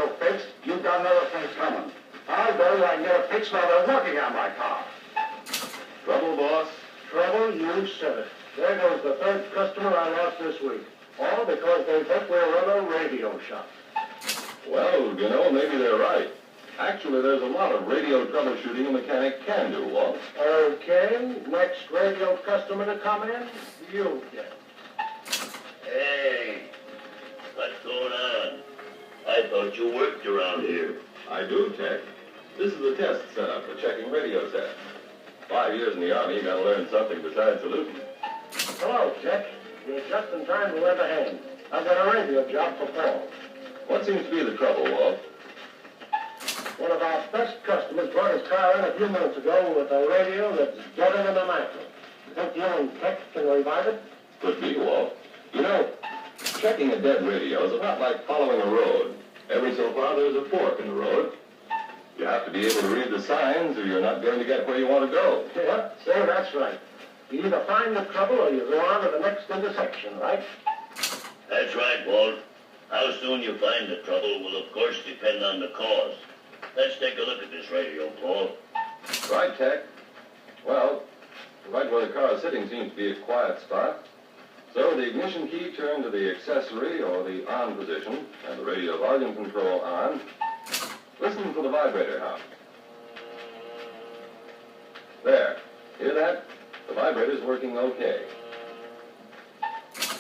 radio fixed, you've got another thing coming. I'll go I can get it fixed while they're working on my car. Trouble, boss? Trouble? You said it. There goes the third customer I lost this week. All because they think we run a radio shop. Well, you know, maybe they're right. Actually, there's a lot of radio troubleshooting a mechanic can do, Walt. Okay, next radio customer to come in, you get. Hey, what's going on? I thought you worked around here. I do, Tech. This is a test setup for checking radio sets. 5 years in the Army, you gotta learn something besides saluting. Hello, Jack. You're just in time to lend a hand. I've got a radio job for Paul. What seems to be the trouble, Walt? One of our best customers brought his car in a few minutes ago with a radio that's deader than a mackerel. You think you and Tech can revive it? Could be, Walt. You know, checking a dead radio is about like following a road. Every so far, there's a fork in the road. You have to be able to read the signs, or you're not going to get where you want to go. Yeah, sir, that's right. You either find the trouble or you go on to the next intersection, right? That's right, Walt. How soon you find the trouble will, of course, depend on the cause. Let's take a look at this radio, Paul. Right, Tech. Well, right where the car is sitting seems to be a quiet spot. So the ignition key turned to the accessory or the on position, and the radio volume control on. Listen for the vibrator hum. There. Hear that? The vibrator's working okay.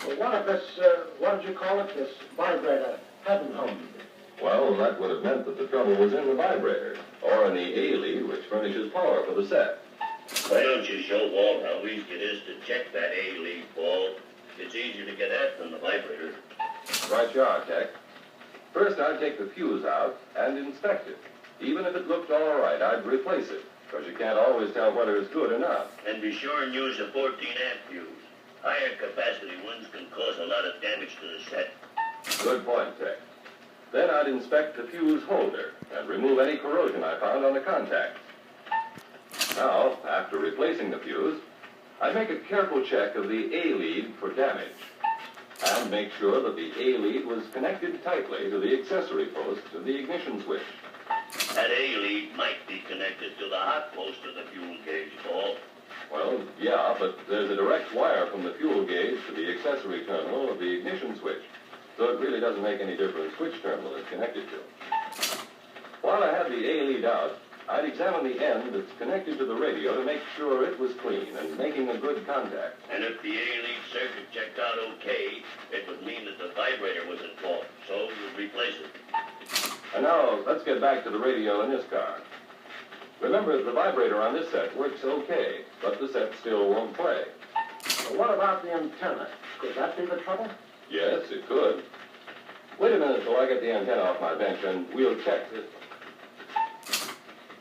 Well, what if this, what did you call it, this vibrator hadn't hummed? Well, that would have meant that the trouble was in the vibrator, or in the A-lead, which furnishes power for the set. Why don't you show Walt how easy it is to check that A-lead, Paul? It's easier to get at than the vibrator. Right you are, Tech. First, I'd take the fuse out and inspect it. Even if it looked all right, I'd replace it, because you can't always tell whether it's good or not. And be sure and use a 14-amp fuse. Higher capacity ones can cause a lot of damage to the set. Good point, Tech. Then I'd inspect the fuse holder and remove any corrosion I found on the contacts. Now, after replacing the fuse, I'd make a careful check of the A-lead for damage and make sure that the A-lead was connected tightly to the accessory post of the ignition switch. That A-lead might be connected to the hot post of the fuel gauge, Paul. Well, yeah, but there's a direct wire from the fuel gauge to the accessory terminal of the ignition switch, so it really doesn't make any difference which terminal it's connected to. While I had the A-lead out, I'd examine the end that's connected to the radio to make sure it was clean and making a good contact. And if the A-lead circuit checked out okay, it would mean that the vibrator was at fault, so you'd replace it. And now, let's get back to the radio in this car. Remember, the vibrator on this set works okay, but the set still won't play. Well, what about the antenna? Could that be the trouble? Yes, it could. Wait a minute till I get the antenna off my bench, and we'll check this.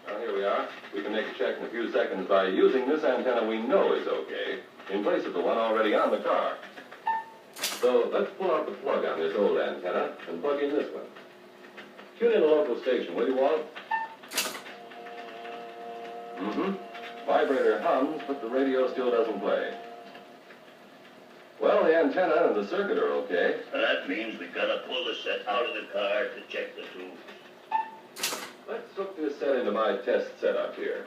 Well, here we are. We can make a check in a few seconds by using this antenna we know is okay, in place of the one already on the car. So let's pull out the plug on this old antenna and plug in this one. Tune in a local station, will you, Walt? Vibrator hums, but the radio still doesn't play. Well, the antenna and the circuit are okay. And that means we've got to pull the set out of the car to check the tubes. Let's hook this set into my test setup here.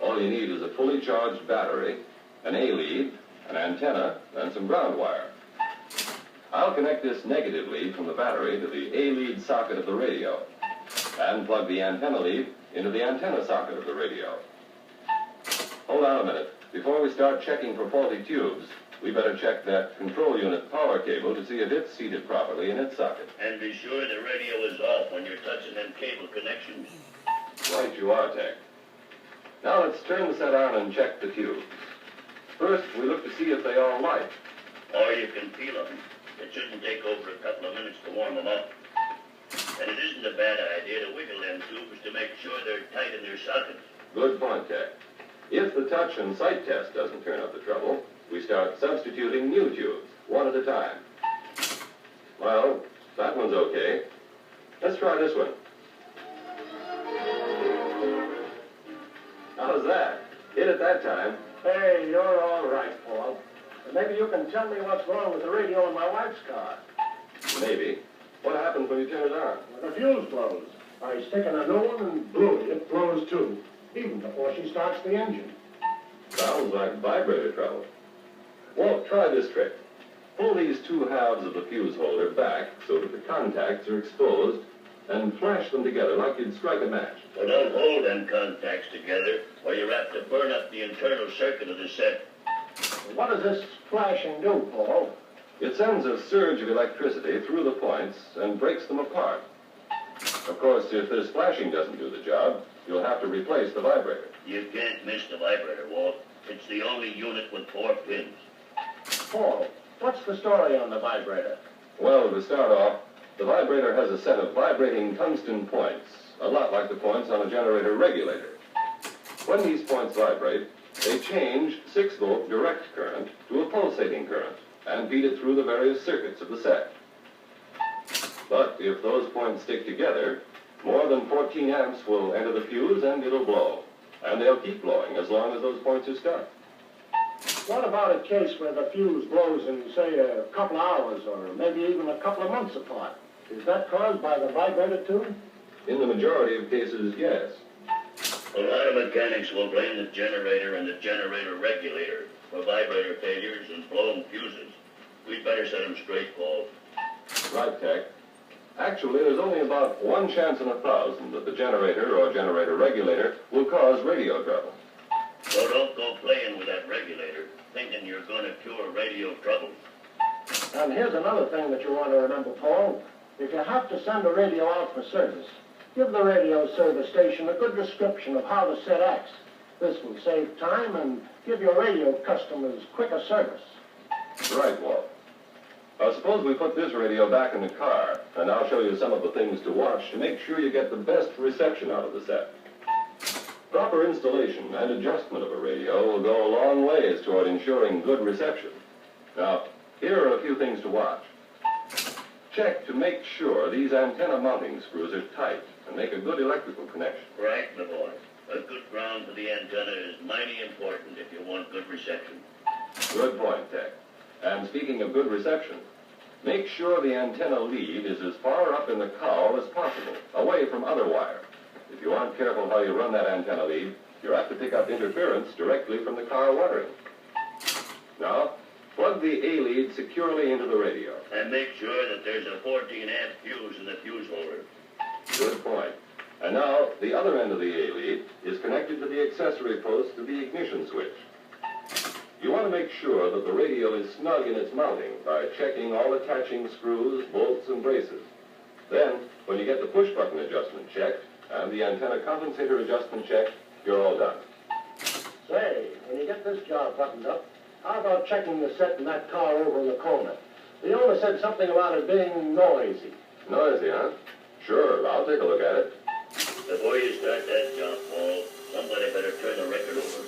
All you need is a fully charged battery, an A-lead, an antenna, and some ground wire. I'll connect this negative lead from the battery to the A-lead socket of the radio, and plug the antenna lead into the antenna socket of the radio. Hold on a minute. Before we start checking for faulty tubes, we better check that control unit power cable to see if it's seated properly in its socket. And be sure the radio is off when you're touching them cable connections. Right you are, Tech. Now let's turn the set on and check the tubes. First, we look to see if they all light. Or you can feel them. It shouldn't take over a couple of minutes to warm them up. And it isn't a bad idea to wiggle them tubes to make sure they're tight in their sockets. Good point, Tech. If the touch and sight test doesn't turn up the trouble, we start substituting new tubes, one at a time. Well, that one's okay. Let's try this one. How's that? Hit it that time. Hey, you're all right, Paul. But maybe you can tell me what's wrong with the radio in my wife's car. Maybe. What happens when you turn it on? The fuse blows. I stick in a new one and blew it blows too, even before she starts the engine. Sounds like vibrator trouble. Well, try this trick. Pull these two halves of the fuse holder back so that the contacts are exposed and flash them together like you'd strike a match. Well, don't hold them contacts together or you're apt to burn up the internal circuit of the set. What does this flashing do, Paul? It sends a surge of electricity through the points and breaks them apart. Of course, if this flashing doesn't do the job, you'll have to replace the vibrator. You can't miss the vibrator, Walt. It's the only unit with 4 pins. Paul, what's the story on the vibrator? Well, to start off, the vibrator has a set of vibrating tungsten points, a lot like the points on a generator regulator. When these points vibrate, they change 6-volt direct current to a pulsating current and feed it through the various circuits of the set. But if those points stick together, more than 14 amps will enter the fuse and it'll blow. And they'll keep blowing as long as those points are stuck. What about a case where the fuse blows in, say, a couple hours or maybe even a couple of months apart? Is that caused by the vibrator too? In the majority of cases, yes. A lot of mechanics will blame the generator and the generator regulator for vibrator failures and blown fuses. We'd better set them straight, Paul. Right, Tech. Actually, there's only about 1 chance in 1,000 that the generator or generator regulator will cause radio trouble. So don't go playing with that regulator, thinking you're going to cure radio trouble. And here's another thing that you want to remember, Paul. If you have to send a radio out for service, give the radio service station a good description of how the set acts. This will save time and give your radio customers quicker service. Right, Walt. Suppose we put this radio back in the car, and I'll show you some of the things to watch to make sure you get the best reception out of the set. Proper installation and adjustment of a radio will go a long ways toward ensuring good reception. Now, here are a few things to watch. Check to make sure these antenna mounting screws are tight and make a good electrical connection. Right, my boy. A good ground for the antenna is mighty important if you want good reception. Good point, Tech. And speaking of good reception, make sure the antenna lead is as far up in the cowl as possible, away from other wire. If you aren't careful how you run that antenna lead, you're apt to pick up interference directly from the car wiring. Now, plug the A lead securely into the radio. And make sure that there's a 14-amp fuse in the fuse holder. Good point. And now, the other end of the A lead is connected to the accessory post to the ignition switch. You want to make sure that the radio is snug in its mounting by checking all attaching screws, bolts, and braces. Then, when you get the push-button adjustment checked and the antenna compensator adjustment checked, you're all done. Say, when you get this job buttoned up, how about checking the set in that car over in the corner? The owner said something about it being noisy. Noisy, huh? Sure, I'll take a look at it. Before you start that job, Paul, somebody better turn the record over.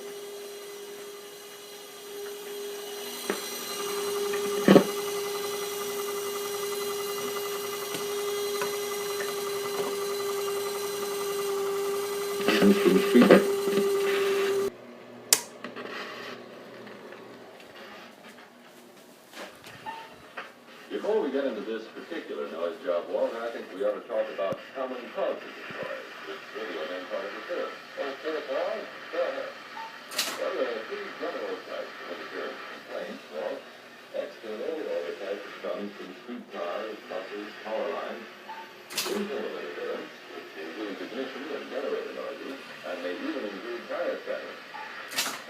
Before we get into this particular noise job, Walter, I think we ought to talk about common causes of noise, which radio men call interference. Okay, Paul, go ahead. Well, there are 3 general types of interference complaints. Well, external or the type that comes from street cars, buses, power lines. Internal interference, which includes ignition and generator noises, and may even include tire static.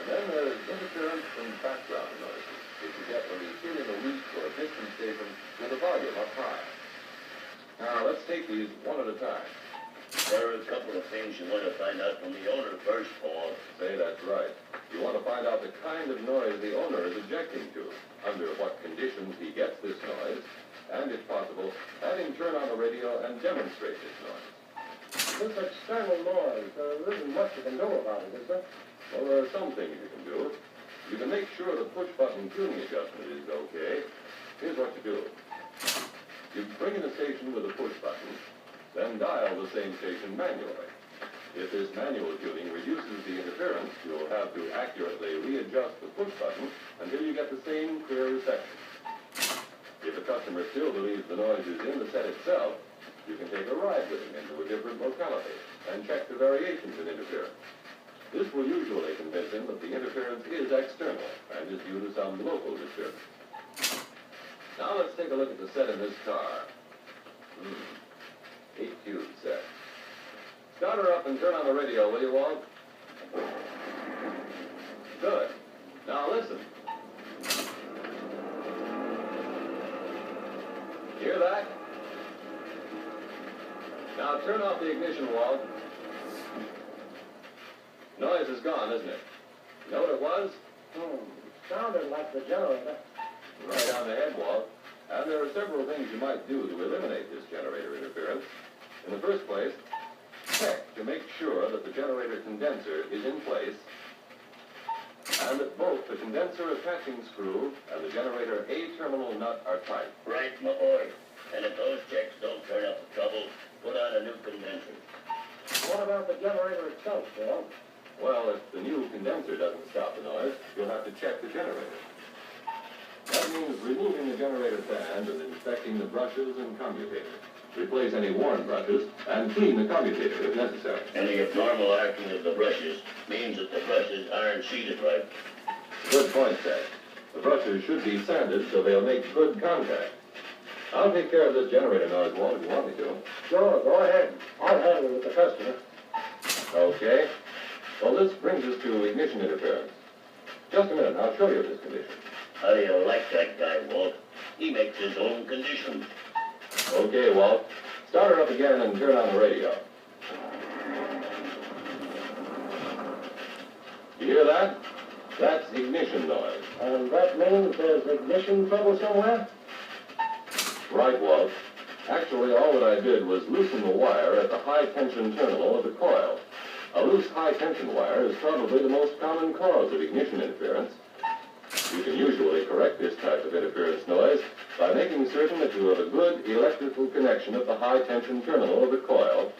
And then there's interference from background noises, which you get when you sit in a weak or a distant station with the volume up high. Now, let's take these one at a time. There are a couple of things you want to find out from the owner first, Paul. Say that's right. You want to find out the kind of noise the owner is objecting to, under what conditions he gets this noise, and if possible, have him turn on the radio and demonstrate this noise. This external noise, there isn't much you can do about it, is there? Well, there are some things you can do. You can make sure the push-button tuning adjustment is okay. Here's what you do. You bring in a station with a push-button, then dial the same station manually. If this manual tuning reduces the interference, you'll have to accurately readjust the push-button until you get the same clear reception. If a customer still believes the noise is in the set itself, you can take a ride with him into a different locality and check the variations in interference. This will usually convince him that the interference is external and is due to some local disturbance. Now let's take a look at the set in this car. 8-tube set. Start her up and turn on the radio, will you, Walt? Good. Now listen. Hear that? Now turn off the ignition, Walt. Noise is gone, isn't it? You know what it was? Sounded like the generator. Right on the head, Walt. And there are several things you might do to eliminate this generator interference. In the first place, check to make sure that the generator condenser is in place and that both the condenser attaching screw and the generator A terminal nut are tight. Right, my boy. And if those checks don't turn up the trouble, put on a new condenser. What about the generator itself, Bill? Well, if the new condenser doesn't stop the noise, you'll have to check the generator. That means removing the generator band and inspecting the brushes and commutator. Replace any worn brushes and clean the commutator if necessary. Any abnormal arcing of the brushes means that the brushes aren't seated right. Good point, Ted. The brushes should be sanded so they'll make good contact. I'll take care of this generator noise, Walt, if you want me to. Sure, go ahead. I'll handle it with the customer. Okay. Well, this brings us to ignition interference. Just a minute, I'll show you this condition. How do you like that guy, Walt? He makes his own conditions. Okay, Walt. Start her up again and turn on the radio. You hear that? That's ignition noise. And that means there's ignition trouble somewhere? Right, Walt. Actually, all that I did was loosen the wire at the high-tension terminal of the coil. A loose high-tension wire is probably the most common cause of ignition interference. You can usually correct this type of interference noise by making certain that you have a good electrical connection at the high-tension terminal of the coil,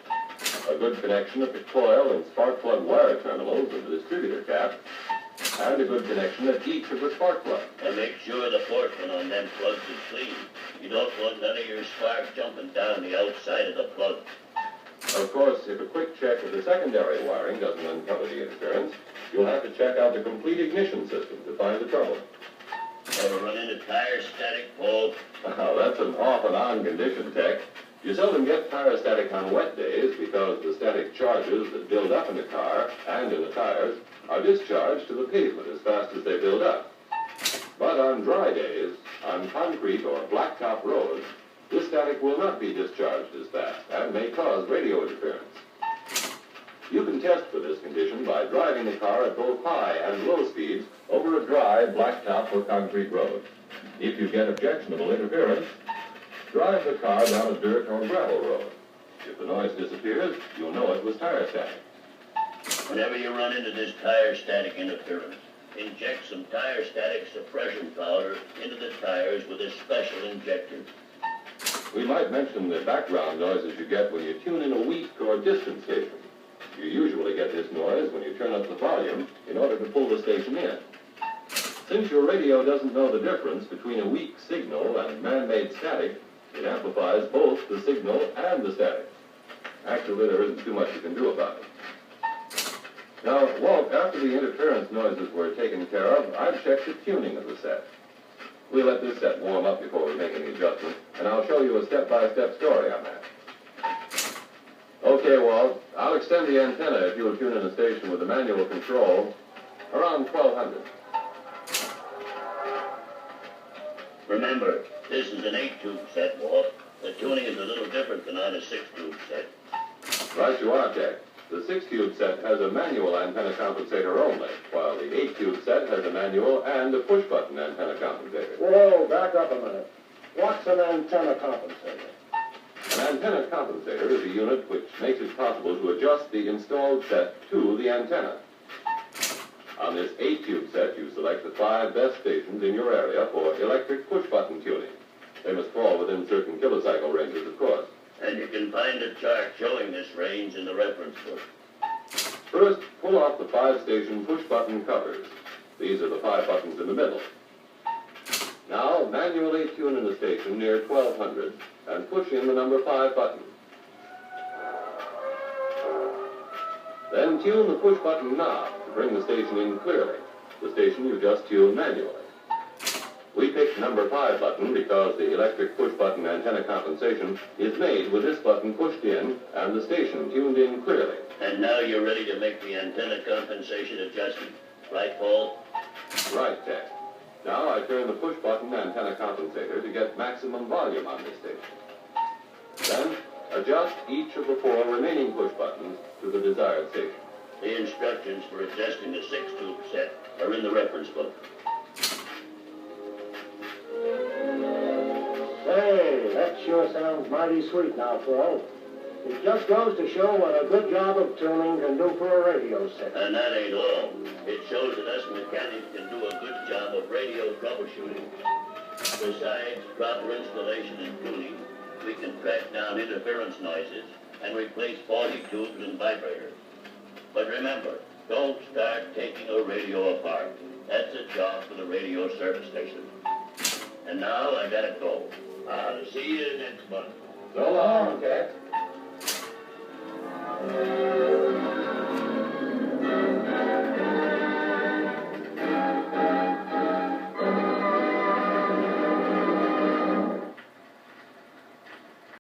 a good connection at the coil and spark plug wire terminals of the distributor cap, and a good connection at each of the spark plugs. And make sure the porcelain on them plugs is clean. You don't want none of your spark jumping down the outside of the plug. Of course, if a quick check of the secondary wiring doesn't uncover the interference, you'll have to check out the complete ignition system to find the trouble. Ever run into tire static, Paul? Oh, that's an off and on condition, Tech. You seldom get tire static on wet days because the static charges that build up in the car and in the tires are discharged to the pavement as fast as they build up. But on dry days, on concrete or blacktop roads, this static will not be discharged as fast and may cause radio interference. You can test for this condition by driving the car at both high and low speeds over a dry blacktop or concrete road. If you get objectionable interference, drive the car down a dirt or gravel road. If the noise disappears, you'll know it was tire static. Whenever you run into this tire static interference, inject some tire static suppression powder into the tires with a special injector. We might mention the background noises you get when you tune in a weak or distant station. You usually get this noise when you turn up the volume in order to pull the station in. Since your radio doesn't know the difference between a weak signal and man-made static, it amplifies both the signal and the static. Actually, there isn't too much you can do about it. Now, Walt, after the interference noises were taken care of, I've checked the tuning of the set. We'll let this set warm up before we make any adjustments, and I'll show you a step-by-step story on that. Okay, Walt, I'll extend the antenna if you'll tune in a station with a manual control around 1200. Remember, this is an 8-tube set, Walt. The tuning is a little different than on a 6-tube set. Right you are, Jack. The 6-tube set has a manual antenna compensator only, while the 8-tube set has a manual and a push-button antenna compensator. Whoa, back up a minute. What's an antenna compensator? An antenna compensator is a unit which makes it possible to adjust the installed set to the antenna. On this 8-tube set, you select the 5 best stations in your area for electric push-button tuning. They must fall within certain kilocycle ranges, of course. And you can find a chart showing this range in the reference book. First, pull off the 5-station push-button covers. These are the 5 buttons in the middle. Now, manually tune in the station near 1200 and push in the number 5 button. Then tune the push button knob to bring the station in clearly, the station you just tuned manually. We picked number 5 button because the electric push button antenna compensation is made with this button pushed in and the station tuned in clearly. And now you're ready to make the antenna compensation adjustment. Right, Paul? Right, Ted. Now I turn the push button antenna compensator to get maximum volume on this station. Then adjust each of the 4 remaining push buttons to the desired station. The instructions for adjusting the 6-tube set are in the reference book. Say, that sure sounds mighty sweet now, Paul. It just goes to show what a good job of tuning can do for a radio set. And that ain't all. It shows that us mechanics can do a good job of radio troubleshooting. Besides proper installation and tuning, we can track down interference noises and replace faulty tubes and vibrators. But remember, don't start taking a radio apart. That's a job for the radio service station. And now I gotta go. I'll see you next month. So long.